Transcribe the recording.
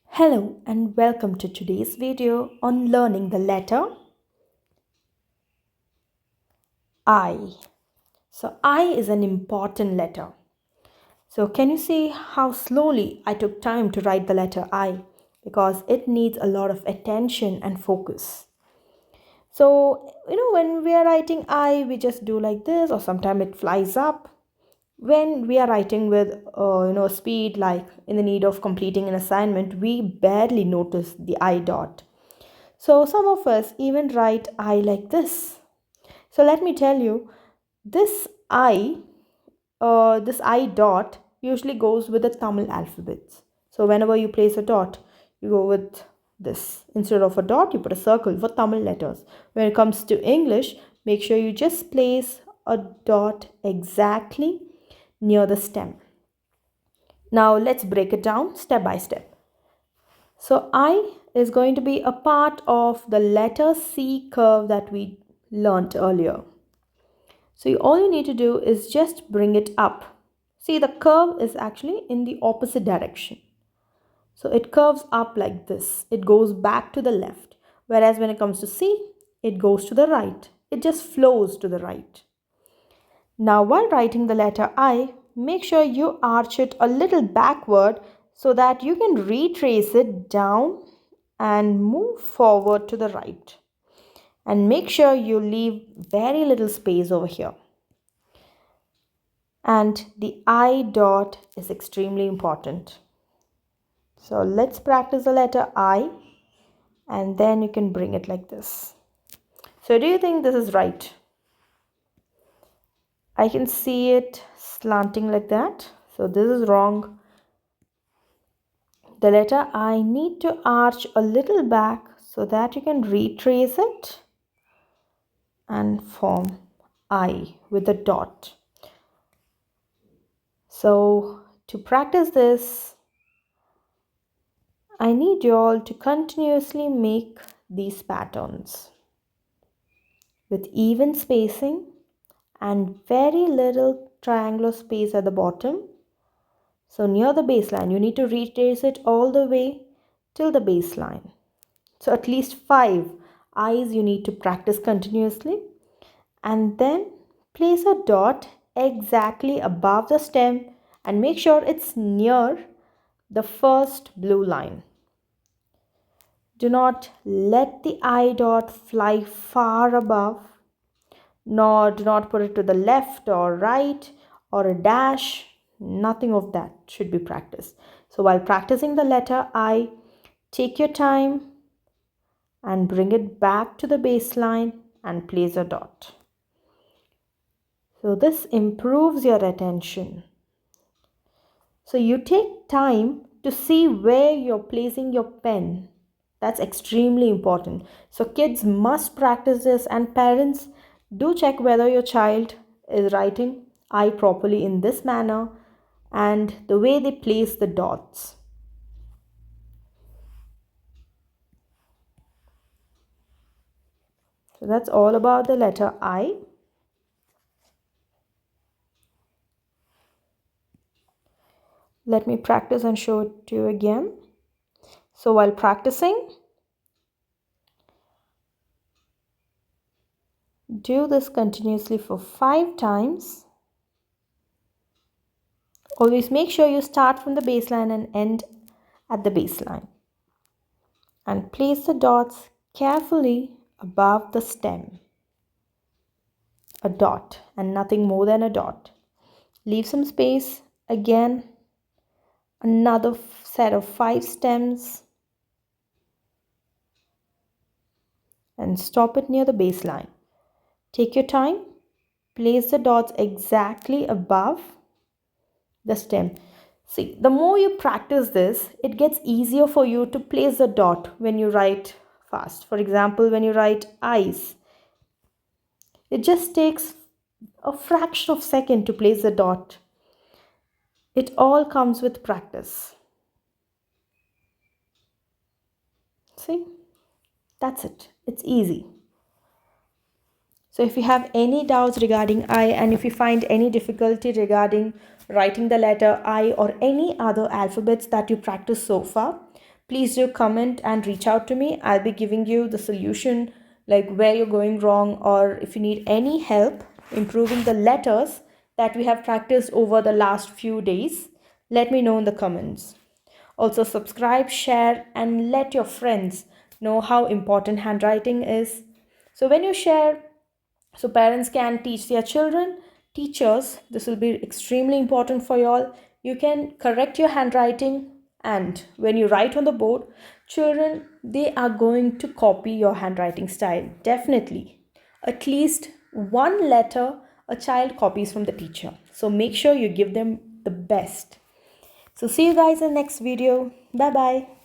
Hello and welcome to today's video on learning the letter I. So I is an important letter. So can you see how slowly I took time to write the letter I? Because it needs a lot of attention and focus. So, when we are writing I, we just do like this, or sometimes it flies up. When we are writing with, speed, like in the need of completing an assignment, we barely notice the I dot. So some of us even write I like this. So let me tell you, this this I dot usually goes with the Tamil alphabets. So whenever you place a dot, you go with this. Instead of a dot, you put a circle for Tamil letters. When it comes to English, make sure you just place a dot exactly near the stem. Now let's break it down step by step. So I is going to be a part of the letter C curve that we learnt earlier. So all you need to do is just bring it up. See, the curve is actually in the opposite direction. So it curves up like this. It goes back to the left. Whereas when it comes to C, it goes to the right. It just flows to the right. Now while writing the letter I, make sure you arch it a little backward so that you can retrace it down and move forward to the right. And make sure you leave very little space over here. And the I dot is extremely important. So let's practice the letter I, and then you can bring it like this. So do you think this is right? I can see it slanting like that. So this is wrong. The letter I need to arch a little back so that you can retrace it and form I with a dot. So to practice this, I need you all to continuously make these patterns with even spacing and very little triangular space at the bottom. So near the baseline, you need to retrace it all the way till the baseline. So at least 5 eyes you need to practice continuously, and then place a dot exactly above the stem and make sure it's near the first blue line. Do not let the I dot fly far above, nor do not put it to the left or right or a dash. Nothing of that should be practiced. So while practicing the letter I, take your time and bring it back to the baseline and place a dot. So this improves your attention. So you take time to see where you're placing your pen. That's extremely important. So kids must practice this, and parents, do check whether your child is writing I properly in this manner and the way they place the dots. So that's all about the letter I. Let me practice and show it to you again. So while practicing, do this continuously for 5 times. Always make sure you start from the baseline and end at the baseline. And place the dots carefully above the stem. A dot and nothing more than a dot. Leave some space. Again, another set of 5 stems. And stop it near the baseline. Take your time. Place the dots exactly above the stem. See, the more you practice this, it gets easier for you to place the dot when you write fast. For example, when you write eyes, it just takes a fraction of a second to place the dot. It all comes with practice. See, that's it. It's easy. So if you have any doubts regarding I, and if you find any difficulty regarding writing the letter I or any other alphabets that you practice so far, please do comment and reach out to me. I'll be giving you the solution, like where you're going wrong, or if you need any help improving the letters that we have practiced over the last few days. Let me know in the comments. Also, subscribe, share, and let your friends know how important handwriting is. So, when you share, so parents can teach their children, teachers, this will be extremely important for you all. You can correct your handwriting, and when you write on the board, children, they are going to copy your handwriting style, definitely. At least one letter a child copies from the teacher, so make sure you give them the best. So see you guys in the next video. Bye bye.